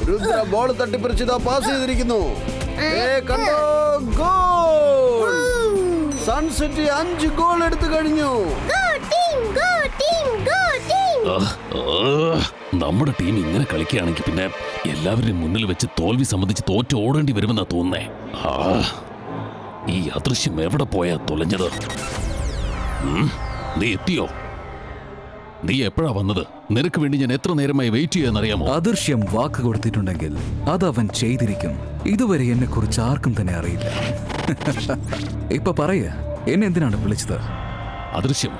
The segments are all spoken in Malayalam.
രുദ്ര ബോൾ തട്ടിപ്പറിച്ചതാ പാസ് ചെയ്തിരിക്കുന്നു. കണ്ടോ, ഗോൾ! സൺസിറ്റി 5 ഗോൾ എടുത്തു കഴിഞ്ഞു. നമ്മുടെ ടീം ഇങ്ങനെ കളിക്കുകയാണെങ്കിൽ പിന്നെ എല്ലാവരുടെയും മുന്നിൽ വെച്ച് തോൽവി സംബന്ധിച്ച് തോറ്റ് ഓടേണ്ടി വരുമെന്നാ തോന്നുന്നേ. ഈ അദൃശ്യം എവിടെ പോയാ തൊലഞ്ഞത്? നീ എത്തിയോ? നീ എപ്പോഴാ വന്നത്? നിനക്ക് വേണ്ടി ഞാൻ എത്ര നേരമായി വെയിറ്റ് ചെയ്യാന്നറിയാമോ? അദൃശ്യം വാക്ക് കൊടുത്തിട്ടുണ്ടെങ്കിൽ അതവൻ ചെയ്തിരിക്കും. ഇതുവരെ എന്നെ കുറിച്ച് ആർക്കും തന്നെ അറിയില്ല. ഇപ്പൊ പറയ, എന്നെ എന്തിനാണ് വിളിച്ചത്? അദൃശ്യം,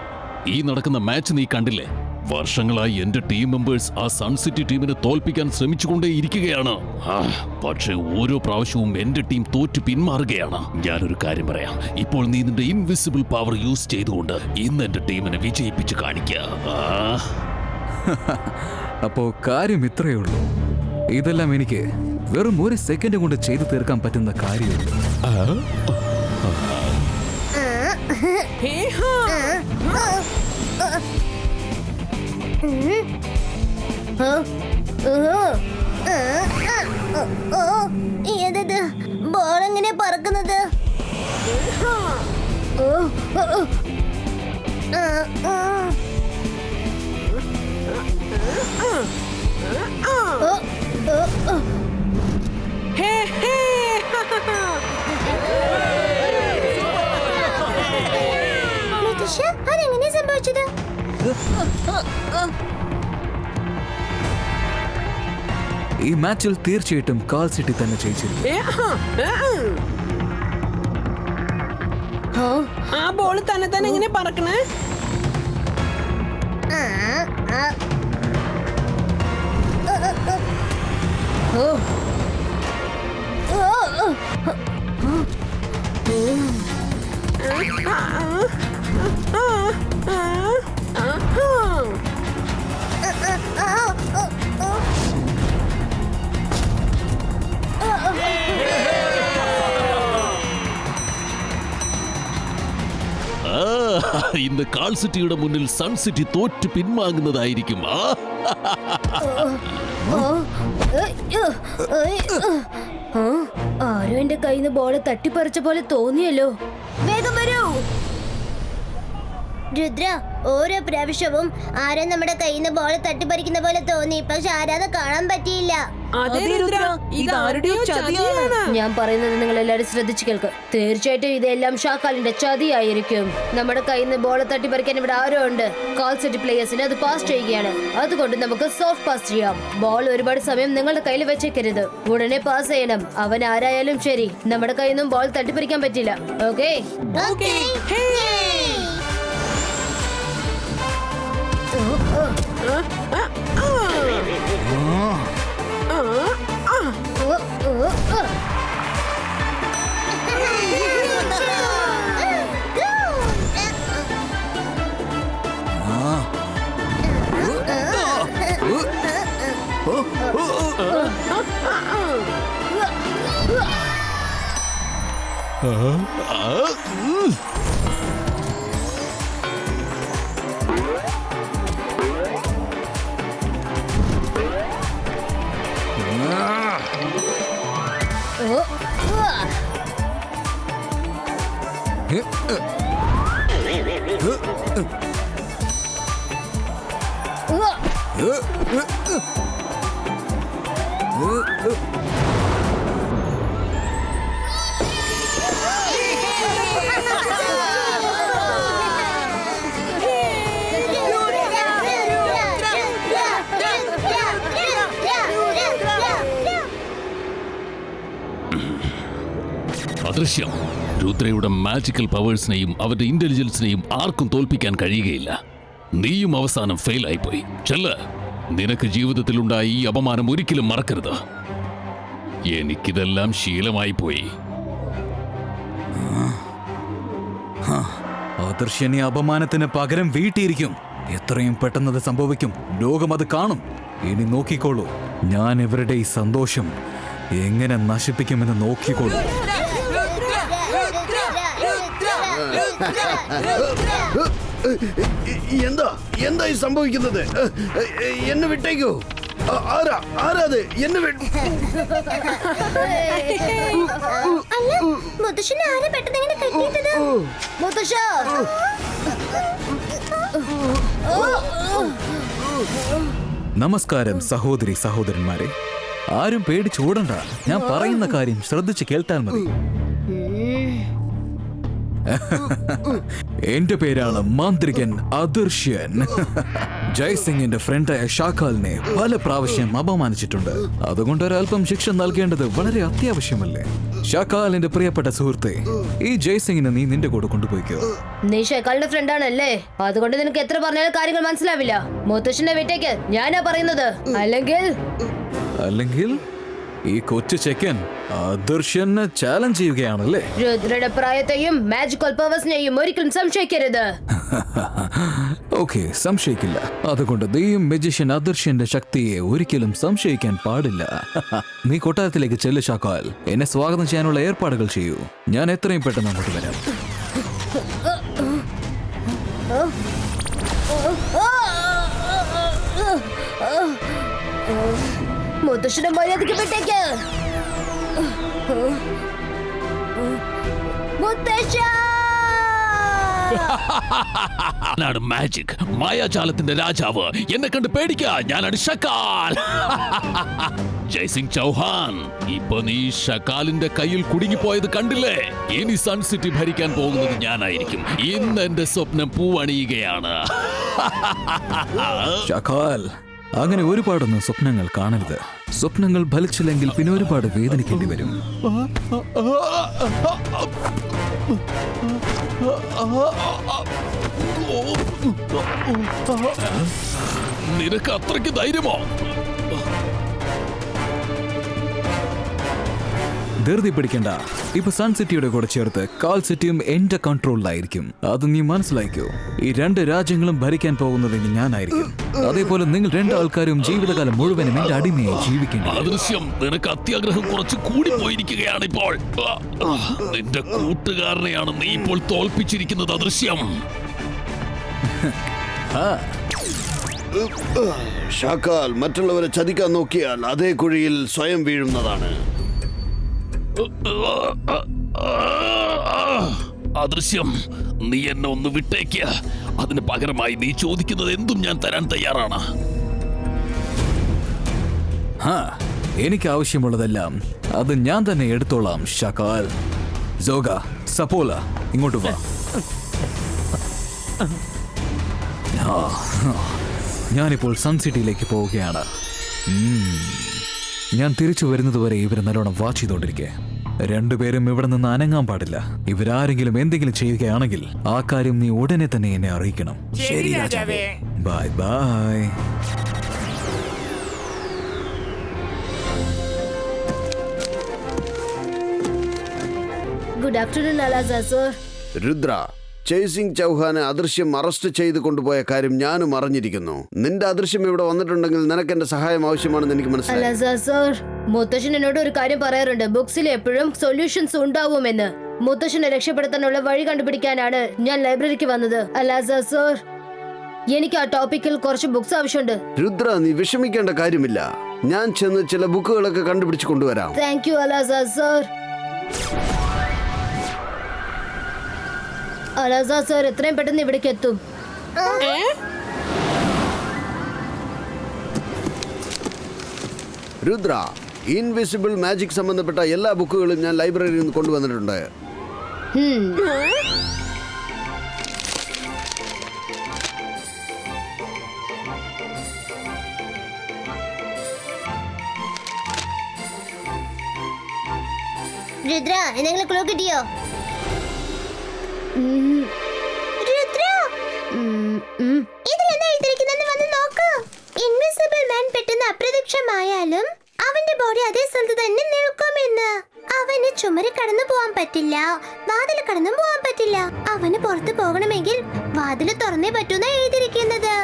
ഈ നടക്കുന്ന മാച്ച് നീ കണ്ടില്ലേ? വർഷങ്ങളായി എന്റെ ടീം മെമ്പേഴ്സ് ആ സൺസിറ്റി ടീമിനെ തോൽപ്പിക്കാൻ ശ്രമിച്ചുകൊണ്ടേ ഇരിക്കുകയാണ്. പക്ഷെ ഓരോ പ്രാവശ്യവും എന്റെ ടീം തോറ്റു പിന്മാറുകയാണ്. ഞാനൊരു കാര്യം പറയാം, ഇപ്പോൾ നീ നിന്റെ ഇൻവിസിബിൾ പവർ യൂസ് ചെയ്തുകൊണ്ട് ഇന്ന് എന്റെ ടീമിനെ വിജയിപ്പിച്ച് കാണിക്കുക. അപ്പോ കാര്യം ഇത്രയേ ഉള്ളൂ. ഇതെല്ലാം എനിക്ക് വെറും 1 സെക്കൻഡ് കൊണ്ട് ചെയ്തു തീർക്കാൻ പറ്റുന്ന കാര്യമുള്ളൂ. ഏതത് ബോൾ എങ്ങനെ പറക്കുന്നത്? അതെങ്ങനെ സംഭവിച്ചത്? ഈ മാച്ചിൽ തീർച്ചയായിട്ടും കാൾ സിറ്റി തന്നെ ജയിച്ചിരിക്കും. ആ ബോൾ തന്നെ എങ്ങനെ പറക്കണേ? ഇന്ന് കാൾ സിറ്റിയുടെ മുന്നിൽ സൺ സിറ്റി തോറ്റ് പിന്മാങ്ങുന്നതായിരിക്കും. ആരോ എന്റെ കയ്യിൽ നിന്ന് ബോള് തട്ടിപ്പറിച്ച പോലെ തോന്നിയല്ലോ. വേഗം വരൂ രുദ്ര. ഓരോ പ്രാവശ്യവും ആരോ നമ്മുടെ കയ്യിൽ നിന്ന് ബോള് തട്ടിപ്പറിക്കുന്ന പോലെ തോന്നി, പക്ഷെ ആരാന്ന് കാണാൻ പറ്റിയില്ല. ഞാൻ പറയുന്നത് നിങ്ങൾ എല്ലാരും ശ്രദ്ധിച്ചു കേൾക്കുക. തീർച്ചയായിട്ടും ഇതെല്ലാം ഷാക്കാലിന്റെ ചതിയായിരിക്കും. നമ്മുടെ കയ്യിൽ നിന്ന് ബോൾ തട്ടിപ്പറിക്കാൻ ഇവിടെ ആരോ ഉണ്ട്. കാൾ സിറ്റി പ്ലേയേഴ്സിന് അത് പാസ് ചെയ്യുകയാണ്. അതുകൊണ്ട് നമുക്ക് സോഫ്റ്റ് പാസ് ചെയ്യാം. ബോൾ ഒരുപാട് സമയം നിങ്ങളുടെ കയ്യിൽ വെച്ചേക്കരുത്. ഉടനെ പാസ് ചെയ്യണം. അവൻ ആരായാലും ശരി, നമ്മുടെ കയ്യിൽ നിന്നും ബോൾ തട്ടിപ്പറിക്കാൻ പറ്റില്ല. ഓക്കേ? അദൃശ്യം, രുദ്രയുടെ മാജിക്കൽ പവേഴ്സിനെയും അവരുടെ ഇന്റലിജൻസിനെയും ആർക്കും തോൽപ്പിക്കാൻ കഴിയുകയില്ല. നീയും അവസാനം ഫെയിൽ ആയിപ്പോയി. ചെല്ല്, നിനക്ക് ജീവിതത്തിലുണ്ടായ ഈ അപമാനം ഒരിക്കലും മറക്കരുത്. എനിക്കിതെല്ലാം ശീലമായി പോയി. അദൃശ്യനെ അപമാനത്തിന് പകരം വീട്ടിയിരിക്കും. എത്രയും പെട്ടെന്നത് സംഭവിക്കും. ലോകം അത് കാണും. ഇനി നോക്കിക്കോളൂ, ഞാൻ ഇവരുടെ ഈ സന്തോഷം എങ്ങനെ നശിപ്പിക്കുമെന്ന് നോക്കിക്കോളൂ. എന്താ എന്തായി സംഭവിക്കുന്നത്? എന്നെ വിട്ടേക്കൂ. ആരാത് എന്നെ അല്ല മുത്തശ്ശനെ ആരെ പെട്ടെന്ന് ഇങ്ങനെ കെട്ടിയിട്ടത്? മുത്തശ്ശ നമസ്കാരം സഹോദരി സഹോദരന്മാരെ. ആരും പേടിച്ചോടണ്ട. ഞാൻ പറയുന്ന കാര്യം ശ്രദ്ധിച്ച് കേട്ടാൽ മതി. എന്റെ പേരാണ് മാന്ത്രികൻ അദൃശ്യൻ. ജയ്സിംഗിന്റെ ഫ്രണ്ടായ ഷാഖാലിനെ പല പ്രാവശ്യം അപമാനിച്ചിട്ടുണ്ട്. അതുകൊണ്ട് ഒരല്പം ശിക്ഷ നൽകേണ്ടത് വളരെ അത്യാവശ്യമല്ലേ? ഷാഖാലിന്റെ പ്രിയപ്പെട്ട സുഹൃത്തെ, ഈ ജയ്സിംഗിനെ നീ നിന്റെ കൂടെ കൊണ്ടുപോയിക്കോ. നീ ഷാഖാലിന്റെ ഫ്രണ്ടാണല്ലേ, അതുകൊണ്ട് നിനക്ക് എത്ര പറഞ്ഞാലും കാര്യങ്ങൾ മനസ്സിലാവില്ല. മുത്തശ്ശന്റെ വീട്ടേക്ക് ഞാനാ പറയുന്നത്. അല്ലെങ്കിൽ ഈ കൊച്ചു ചെക്കൻ അദൃശ്യനെ ചാലഞ്ച് ചെയ്യുകയാണല്ലേ? രുദ്രയുടെ പ്രായത്തെയും മാജിക്കൽ പവേഴ്സിനെയും ഒരിക്കലും സംശയിക്കരുത്. ഓക്കെ, സംശയിക്കില്ല. അതുകൊണ്ട് നീയും മജിഷ്യൻ അദൃശ്യന്റെ ശക്തിയെ ഒരിക്കലും സംശയിക്കാൻ പാടില്ല. നീ കൊട്ടാരത്തിലേക്ക് ചെല്ലു ഷാഖാൽ. എന്നെ സ്വാഗതം ചെയ്യാനുള്ള ഏർപ്പാടുകൾ ചെയ്യൂ. ഞാൻ എത്രയും പെട്ടെന്ന് അങ്ങോട്ട് വരാം. മുത്തശ്ശനെ മര്യാദയ്ക്ക് വിട്ടേക്ക്. ഞാനാണ് മാജിക്, മായാജാലത്തിന്റെ രാജാവ്. എന്നെ കണ്ട് പേടിക്കാ, ഞാനാണ് ഷക്കാൽ. ജയ്സിംഗ് ചൗഹാൻ, ഇപ്പൊ നീ ഷക്കാലിന്റെ കയ്യിൽ കുടുങ്ങിപ്പോയത് കണ്ടില്ലേ? ഇനി സൺ സിറ്റി ഭരിക്കാൻ പോകുന്നത് ഞാനായിരിക്കും. ഇന്ന് എന്റെ സ്വപ്നം പൂവണിയുകയാണ്. ഷാഖാൽ, അങ്ങനെ ഒരുപാടൊന്നും സ്വപ്നങ്ങൾ കാണരുത്. സ്വപ്നങ്ങൾ ഫലിച്ചില്ലെങ്കിൽ പിന്നെ ഒരുപാട് വേദനിക്കേണ്ടി വരും. നിനക്ക് അത്രയ്ക്ക് ധൈര്യമോ? ധൃതി പിടിക്കണ്ട. ഇപ്പൊ സൺ സിറ്റിയുടെ കൂടെ ചേർത്ത് കാൽ സിറ്റിയും എന്റെ കൺട്രോളിലായിരിക്കും. അത് നീ മനസ്സിലാക്കോ? ഈ രണ്ട് രാജ്യങ്ങളും ഭരിക്കാൻ പോകുന്നത് ഇനി ഞാനായിരിക്കും. അതേപോലെ നിങ്ങൾ രണ്ടാൾക്കാരും ജീവിതകാലം മുഴുവനും എന്റെ അടിമയായി ജീവിക്കേണ്ടി വരും. അദൃശ്യം, നിനക്ക് അത്യാഗ്രഹം കുറച്ച് കൂടി പോയിരിക്കുകയാണ് ഇപ്പോൾ. നിന്റെ കൂട്ടുകാരനെയാണ് നീ ഇപ്പോൾ തോൽപ്പിച്ചിരിക്കുന്നത് അദൃശ്യം. ഷാഖാൽ മറ്റുള്ളവരെ ചതിക്കാൻ നോക്കിയാൽ അതേ കുഴിയിൽ സ്വയം വീഴുന്നതാണ്. അദൃശ്യം, നീ എന്നെ ഒന്ന് വിട്ടേക്ക്. അതിന് പകരമായി നീ ചോദിക്കുന്നത് എന്തും ഞാൻ തരാൻ തയ്യാറാണ്. എനിക്ക് ആവശ്യമുള്ളതെല്ലാം അത് ഞാൻ തന്നെ എടുത്തോളാം ഷാഖാൽ. സോഗ, സപ്പോല, ഇങ്ങോട്ട് വാ. ഞാനിപ്പോൾ സൺ സിറ്റിയിലേക്ക് പോവുകയാണ്. ഞാൻ തിരിച്ചു വരുന്നതുവരെ ഇവർ നല്ലോണം വാച്ച് ചെയ്തോണ്ടിരിക്കെ. രണ്ടുപേരും ഇവിടെ നിന്ന് അനങ്ങാൻ പാടില്ല. ഇവരാരെങ്കിലും എന്തെങ്കിലും ചെയ്യുകയാണെങ്കിൽ ആ കാര്യം നീ ഉടനെ തന്നെ എന്നെ അറിയിക്കണം. ശരി രാജാവേ. Bye bye. ഗുഡ് ആഫ്റ്റർനൂൺ അലാസ സർ. രുദ്ര, ജയ്സിംഗ് ചൗഹാനെ അദൃശ്യം അറസ്റ്റ് ചെയ്ത് കൊണ്ടുപോയ കാര്യം ഞാനും അറിഞ്ഞിരിക്കുന്നു. നിന്റെ അദൃശ്യം ഇവിടെ വന്നിട്ടുണ്ടെങ്കിൽ നിനക്ക് എന്റെ സഹായം ആവശ്യമാണെന്ന് എനിക്ക് മനസ്സിലായി. അലാസ സർ, മുത്തശ്ശൻ എന്നോട് ഒരു കാര്യം പറയാറുണ്ട്. ബുക്സിൽ എപ്പോഴും സൊല്യൂഷൻസ് ഉണ്ടാവുമെന്ന്. മുത്തശ്ശനെ രക്ഷപ്പെടുത്താനുള്ള വഴി കണ്ടുപിടിക്കാനാണ് ഞാൻ ലൈബ്രറിക്ക് വന്നത്. അലാസ സർ, എനിക്ക് ആ ടോപ്പിക്കിൽ കുറച്ച് ബുക്സ് ആവശ്യമുണ്ട്. രുദ്ര, നീ വിഷമിക്കേണ്ട കാര്യമില്ല. ഞാൻ ചെന്ന് ചില ബുക്കുകളൊക്കെ കണ്ടുപിടിച്ച് കൊണ്ടുവരാം. താങ്ക് യു അലാസ സർ. അലാസ സർ എത്രയും പെട്ടെന്ന് ഇവിടേക്ക് എത്തും. രുദ്ര, ഇൻവിസിബിൾ മാജിക് സംബന്ധപ്പെട്ട എല്ലാ ബുക്കുകളും ഞാൻ ലൈബ്രറിയിൽ നിന്ന് കൊണ്ടുവന്നിട്ടുണ്ട്. രുദ്ര, എന്തെങ്കിലും ക്ലൂ കിട്ടിയോ? ഇൻവിസിബിൾ മാൻ പെട്ടെന്ന് അപ്രത്യക്ഷമായാലും അവന്റെ ബോഡി അതേ സ്ഥലത്ത് തന്നെ നിൽക്കുമെന്ന്. അവന് ചുമര് കടന്നു പോവാൻ പറ്റില്ല, വാതിൽ കടന്നും പോവാൻ പറ്റില്ല. അവന് പുറത്തു പോകണമെങ്കിൽ വാതിൽ തുറന്നേ പറ്റൂന്നാ എഴുതിയിരിക്കുന്നത്.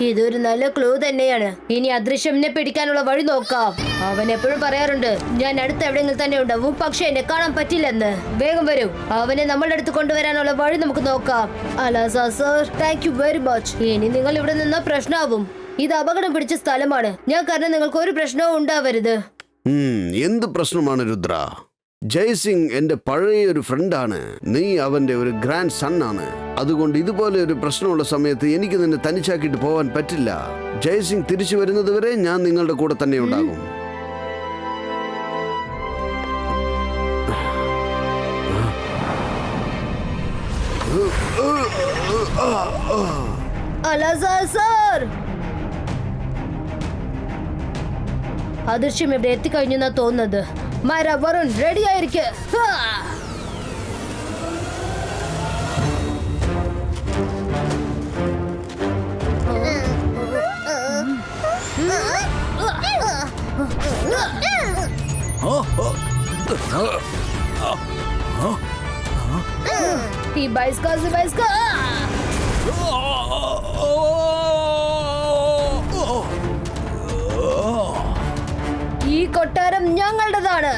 ഇതൊരു നല്ല ക്ലൂ തന്നെയാണ്. ഇനി അദൃശ്യനെ പിടിക്കാനുള്ള വഴി നോക്കാം. അവൻ എപ്പോഴും പറയാറുണ്ട് ഞാൻ അടുത്ത് എവിടെയെങ്കിലും തന്നെ ഉണ്ടാവും, പക്ഷെ എന്നെ കാണാൻ പറ്റില്ലെന്ന്. വേഗം വരൂ, അവനെ നമ്മളുടെ അടുത്ത് കൊണ്ടുവരാനുള്ള വഴി നമുക്ക് നോക്കാം. അലാസ sir, thank you very much. ഇനി നിങ്ങൾ ഇവിടെ നിന്ന പ്രശ്നമാവും. ഇത് അപകടം പിടിച്ച സ്ഥലമാണ്. ഞാൻ കാരണം നിങ്ങൾക്ക് ഒരു പ്രശ്നവും ഉണ്ടാവരുത്. എന്ത് പ്രശ്നമാണ് രുദ്ര? ജയ്സിംഗ് എന്റെ പഴയ ഒരു ഫ്രണ്ടാണ്. നീ അവന്റെ ഒരു ഗ്രാൻഡ് സൺ ആണ്. അതുകൊണ്ട് ഇതുപോലെ ഒരു പ്രശ്നമുള്ള സമയത്ത് എനിക്ക് നിന്നെ തനിച്ചാക്കിയിട്ട് പോവാൻ പറ്റില്ല. ജയ്സിംഗ് തിരിച്ചു വരുന്നത് വരെ ഞാൻ നിങ്ങളുടെ കൂടെ തന്നെ ഉണ്ടാകും. അദൃശ്യം ഇവിടെ എത്തിക്കഴിഞ്ഞു എന്നാ തോന്നുന്നത്. മൈര, വരുൺ, റെഡി ആയിരിക്കെ. ഈ ബൈസ്കാ ഈ കൊട്ടാരം ഞങ്ങളുടേതാണ്.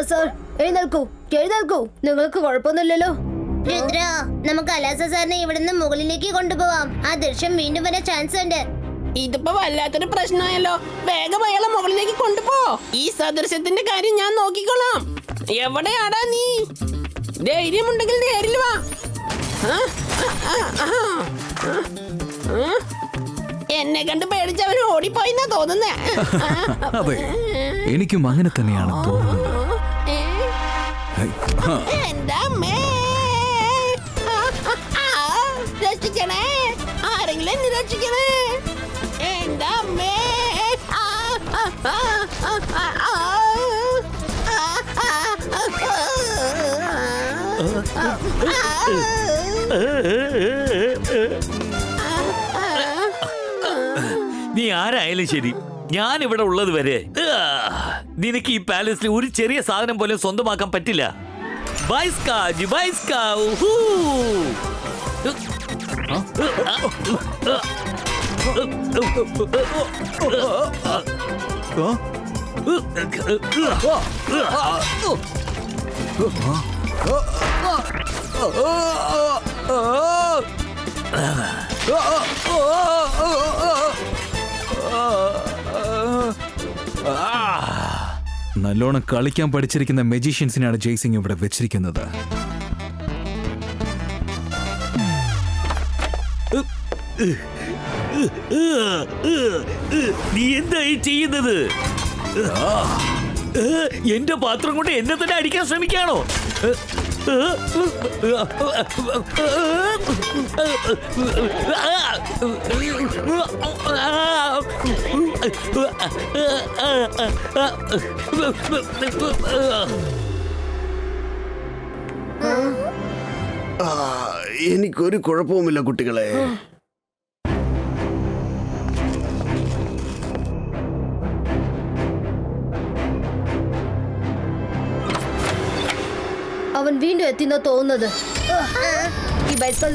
സർ, എഴുന്നേൽക്കൂ. നിങ്ങൾക്ക് കുഴപ്പമൊന്നുമില്ലല്ലോ? രുദ്ര, നമുക്ക് അലാസ സാറിനെ ഇവിടുന്ന് മുകളിലേക്ക് കൊണ്ടുപോവാം. ആ ദൃശ്യം വീണ്ടും വരാൻ ചാൻസ് ഉണ്ട്. ഇതിപ്പോ വല്ലാത്തൊരു പ്രശ്നമായല്ലോ. വേഗം അയാളെ മുകളിലേക്ക് കൊണ്ടുപോ. ഈ സദൃശ്യത്തിന്റെ കാര്യം ഞാൻ നോക്കിക്കൊള്ളാം. എവിടെയാടാ നീ? ധൈര്യമുണ്ടെങ്കിൽ നേരിൽ വാ. എന്നെ കണ്ട് പേടിച്ചവന് ഓടിപ്പോയിന്നാ തോന്നുന്നേ. അതെ, എനിക്കും അങ്ങനെ തന്നെയാണ് തോന്നുന്നത്. എന്റെ അമ്മേ, രക്ഷിക്കണേ, ആരെങ്കിലും എന്നെ രക്ഷിക്കണേ. എന്റെ അമ്മേ. നീ ആരായാലും ശരി, ഞാൻ ഇവിടെ ഉള്ളത് വരെ നിനക്ക് ഈ പാലസിൽ ഒരു ചെറിയ സാധനം പോലും സ്വന്തമാക്കാൻ പറ്റില്ല. നല്ലോണം കളിക്കാൻ പഠിച്ചിരിക്കുന്ന മെജീഷ്യൻസിനാണ് ജയ്സിംഗ് ഇവിടെ വെച്ചിരിക്കുന്നത്. നീ എന്തായി ചെയ്യുന്നത്? എന്റെ പാത്രം കൊണ്ട് എന്നെ തന്നെ അടിക്കാൻ ശ്രമിക്കാണോ? എനിക്കൊരു കുഴപ്പവുമില്ല കുട്ടികളെ. അവൻ വീണ്ടും എത്തിന്നാ തോന്നുന്നത്. ഈ ബൈസ്കാ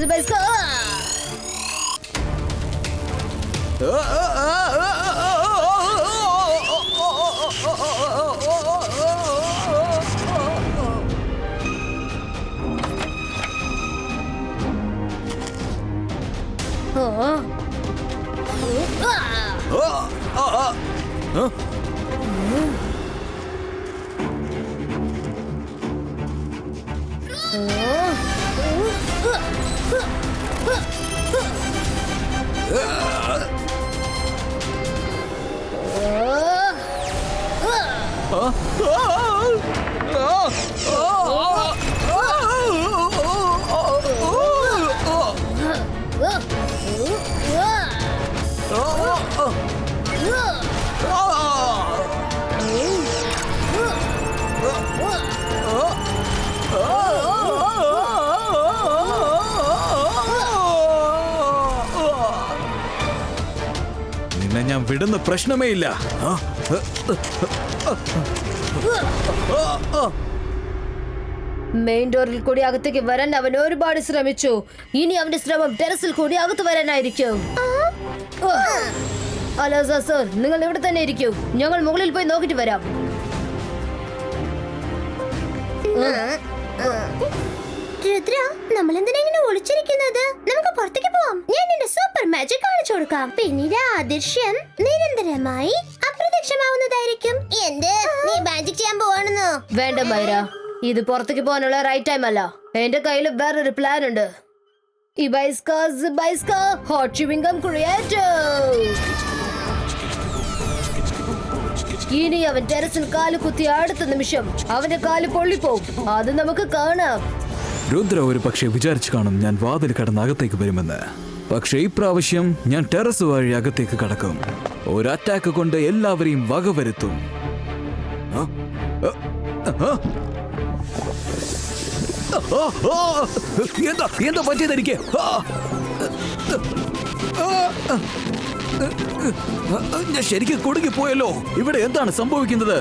നിന്നെ ഞാൻ വിടുന്ന പ്രശ്നമേ ഇല്ല. മെയിൻ ഡോറിൽ കൂടി അകത്തേക്ക് വരാൻ അവൻ ഒരുപാട് ശ്രമിച്ചു. ഇനി അവന്റെ ശ്രമം ടെറസിൽ കൂടി അകത്ത് വരാനായിരിക്കും. അലാസ സർ, നിങ്ങൾ ഇവിടെ തന്നെ ഇരിക്കൂ. ഞങ്ങൾ മുകളിൽ പോയി നോക്കിട്ട് വരാം. രുദ്ര, നമ്മൾ എന്തിനാ ഇങ്ങനെ ഒളിച്ചിരിക്കുന്നത്? നമുക്ക് പുറത്തേക്ക് പോവാം. ഞാൻ എന്റെ സൂപ്പർ മാജിക് കാണിച്ചു കൊടുക്കാം. പിന്നീട് ആ ദൃശ്യം നിരന്തരമായി അപ്രത്യക്ഷമാവുന്നതായിരിക്കും. എന്ത്, നീ മാജിക് ചെയ്യാൻ പോവാണെന്നോ? വേണ്ട മൈര, ഇത് പുറത്തേക്ക് പോകാനുള്ള റൈറ്റ് ടൈം അല്ല. എന്റെ കയ്യിൽ വേറൊരു പ്ലാൻ ഉണ്ട്. Hot chewing gum creator. ഇനി അവൻ ടെറസിൽ കാല് കുത്തി അടുത്ത നിമിഷം അവന്റെ കാല് പൊള്ളിപ്പോവും. അത് നമുക്ക് കാണാം. രുദ്ര ഒരു പക്ഷേ വിചാരിച്ചു കാണും ഞാൻ വാതിൽ കടന്ന് അകത്തേക്ക് വരുമെന്ന്. പക്ഷേ ഇപ്രാവശ്യം ഞാൻ ടെറസ് വഴി അകത്തേക്ക് കടക്കും. ഒരു അറ്റാക്ക് കൊണ്ട് എല്ലാവരെയും വകവരുത്തും. എന്താ പറ്റിയത് എനിക്ക്? ഞാൻ ശരിക്കും കുടുങ്ങിപ്പോയല്ലോ. ഇവിടെ എന്താണ് സംഭവിക്കുന്നത്?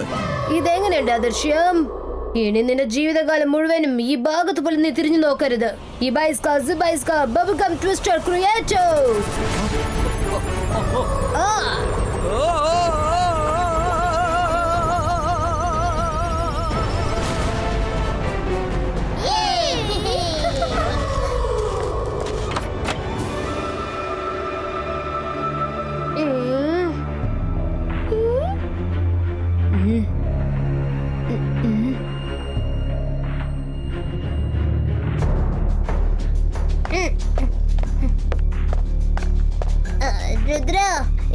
ഇതെങ്ങനെയുണ്ട് ആ ദൃശ്യം? ഇനി നിന്റെ ജീവിതകാലം മുഴുവനും ഈ ഭാഗത്ത് പോലും നീ തിരിഞ്ഞു നോക്കരുത്. Bubblegum twister creator. രുദ്ര,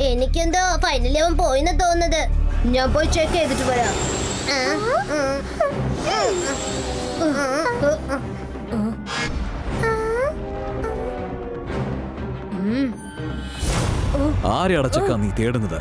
എനിക്കെന്തോ ഫൈനലി അവൻ പോയിന്ന് തോന്നുന്നത്. ഞാൻ പോയി ചെക്ക് ചെയ്തിട്ട് വരാം. ആരെ അടച്ചക്കാ നീ തേടുന്നത്?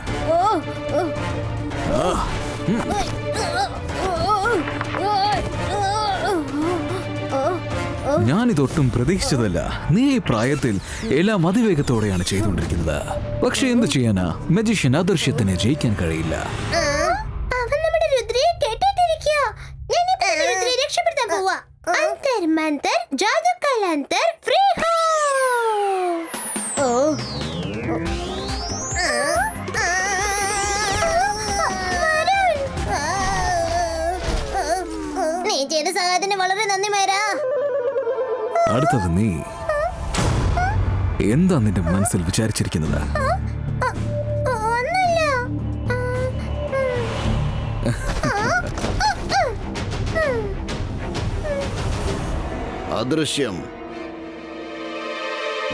ഞാനിതൊട്ടും പ്രതീക്ഷിച്ചതല്ല. നീ ഈ പ്രായത്തിൽ എല്ലാം അതിവേഗത്തോടെയാണ് ചെയ്തുകൊണ്ടിരിക്കുന്നത്. പക്ഷെ എന്ത് ചെയ്യാനാ, മജീഷ്യൻ അദൃശ്യത്തിനെ ജയിക്കാൻ കഴിയില്ല. അവൻ നമ്മുടെ രുദ്രയെ കേട്ടിട്ടിരിക്കുക. ഞാനിപ്പോ രുദ്രയെ രക്ഷപ്പെടുത്താൻ പോവാ. അന്തർ മന്തർ ജാദു കലാന്തർ ഫ്രീ ഹോ. നീ ചെയ്ത സഹായത്തിന് വളരെ നന്ദി മേരാ. അടുത്തത് നീ. എന്താ നിന്റെ മനസ്സിൽ വിചാരിച്ചിരിക്കുന്നത്? ഒന്നുമില്ല. അദൃശ്യം,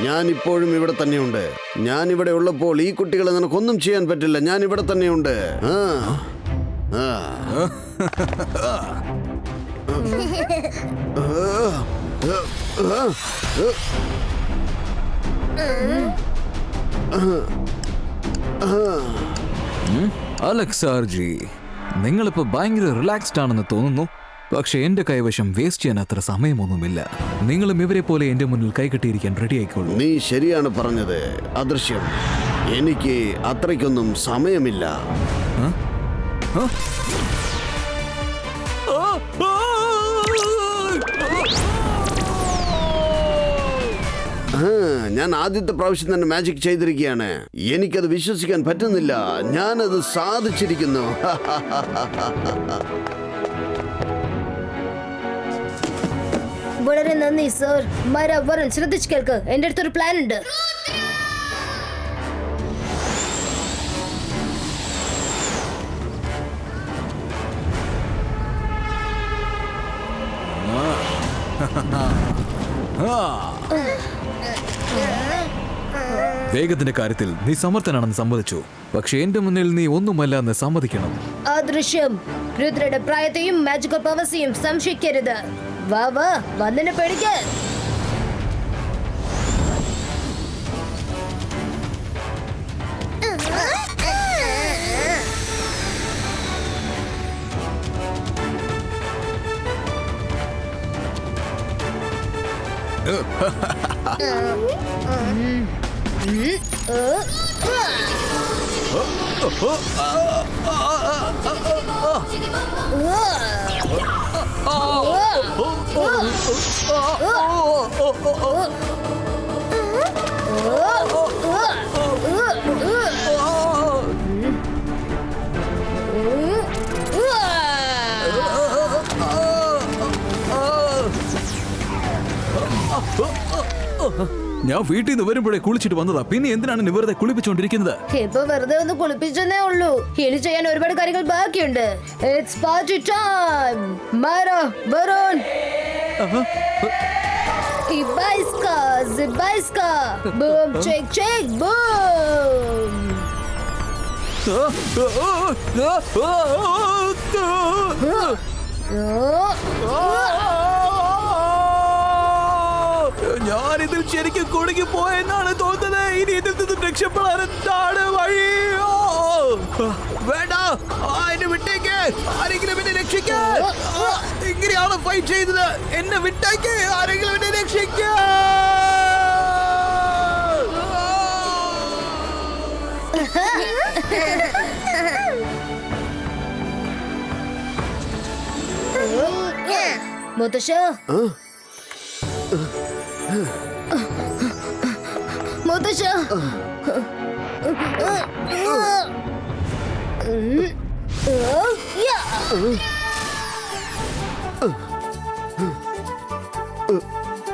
ഞാൻ ഇപ്പോഴും ഇവിടെ തന്നെയുണ്ട്. ഞാൻ ഇവിടെ ഉള്ളപ്പോൾ ഈ കുട്ടികളെ നിനക്കൊന്നും ചെയ്യാൻ പറ്റില്ല. ഞാൻ ഇവിടെ തന്നെയുണ്ട്. അലക്സാർജി, നിങ്ങളിപ്പോ ഭയങ്കര റിലാക്സ്ഡ് ആണെന്ന് തോന്നുന്നു. പക്ഷെ എന്റെ കൈവശം വേസ്റ്റ് ചെയ്യാൻ അത്ര സമയമൊന്നുമില്ല. നിങ്ങളും ഇവരെ പോലെ എന്റെ മുന്നിൽ കൈകെട്ടിയിരിക്കാൻ റെഡി ആയിക്കോളൂ. നീ ശരിയാണ് പറഞ്ഞത് അദൃശ്യം. എനിക്ക് അത്രയ്ക്കൊന്നും സമയമില്ല. ഞാൻ ആദ്യത്തെ പ്രാവശ്യം തന്നെ മാജിക് ചെയ്തിരിക്കുകയാണ്. എനിക്കത് വിശ്വസിക്കാൻ പറ്റുന്നില്ല. ഞാനത് സാധിച്ചിരിക്കുന്നു. വളരെ നന്ദി സർ. മൈര, വരൻ ശ്രദ്ധിച്ചു കേൾക്ക്. എന്റെ അടുത്തൊരു പ്ലാൻ ഉണ്ട്. വേഗത്തിന്റെ കാര്യത്തിൽ നീ സമർത്ഥനാണെന്ന് സമ്മതിച്ചു. പക്ഷെ എന്റെ മുന്നിൽ നീ ഒന്നുമല്ല എന്ന് സമ്മതിക്കണം. അദൃശ്യം, രുദ്രയുടെ പ്രായത്തെയും മാജിക്കൽ പവേഴ്സിയും സംശയിക്കരുത്. വാ വാ, വന്നിനെ പേടിക്ക. ഞാൻ വീട്ടിൽ നിന്ന് വരുമ്പോഴേ കുളിച്ചിട്ട് വന്നതാ. പിന്നെ എന്തിനാണ് നീ വെറുതെ കുളിപ്പിച്ചോണ്ടിരിക്കുന്നത്? ഇപ്പൊ വെറുതെ ഒന്ന് കുളിപ്പിച്ചെന്നേ ഉള്ളൂ. ഇനി ചെയ്യാൻ ഒരുപാട് കാര്യങ്ങൾ ബാക്കിയുണ്ട്. It's party time. മാരോ വരുൺ ഇബൈസ്കാ സിബൈസ്കാ ബൂം ചെക്ക് ചെക്ക് ബൂം. ഞാൻ ഇതിൽ ശരിക്കും കുടുങ്ങി പോയെന്നാണ് തോന്നുന്നത്. ഇനി ഇതിൽ നിന്ന് രക്ഷപ്പെടാൻ എന്താണ് വഴി? വേണ്ട, എന്നെ വിട്ടേക്ക്. ആരെങ്കിലും എന്നെ രക്ഷിക്ക്. ഇങ്ങനെയാണ് ഫൈറ്റ് ചെയ്തത്. എന്നെ വിട്ടേക്ക്. ആരെങ്കിലും എന്നെ രക്ഷിക്ക്. മുത്തശ്ശ മുത്തശ്ശ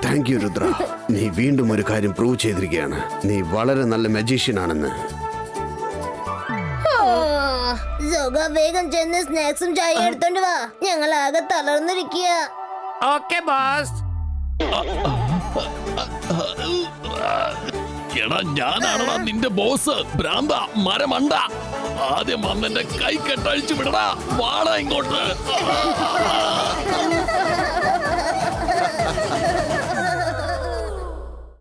താങ്ക് യു രുദ്ര. നീ വീണ്ടും ഒരു കാര്യം പ്രൂവ് ചെയ്തിരിക്കുകയാണ്. നീ വളരെ നല്ല മജീഷ്യൻ ആണെന്ന്. വേഗം ചെന്ന് സ്നാക്സും ചായ എടുത്തോണ്ട് വാ. ഞങ്ങൾ ആകെ തളർന്നിരിക്കുക. Okay boss. എടാ ഞാനാണടാ നിന്റെ ബോസ്. ഭ്രാന്ത മരമണ്ട. ആദ്യം അന്നെന്റെ കൈ കെട്ടഴിച്ചു വിടടാ. വാടാ ഇങ്ങോട്ട്.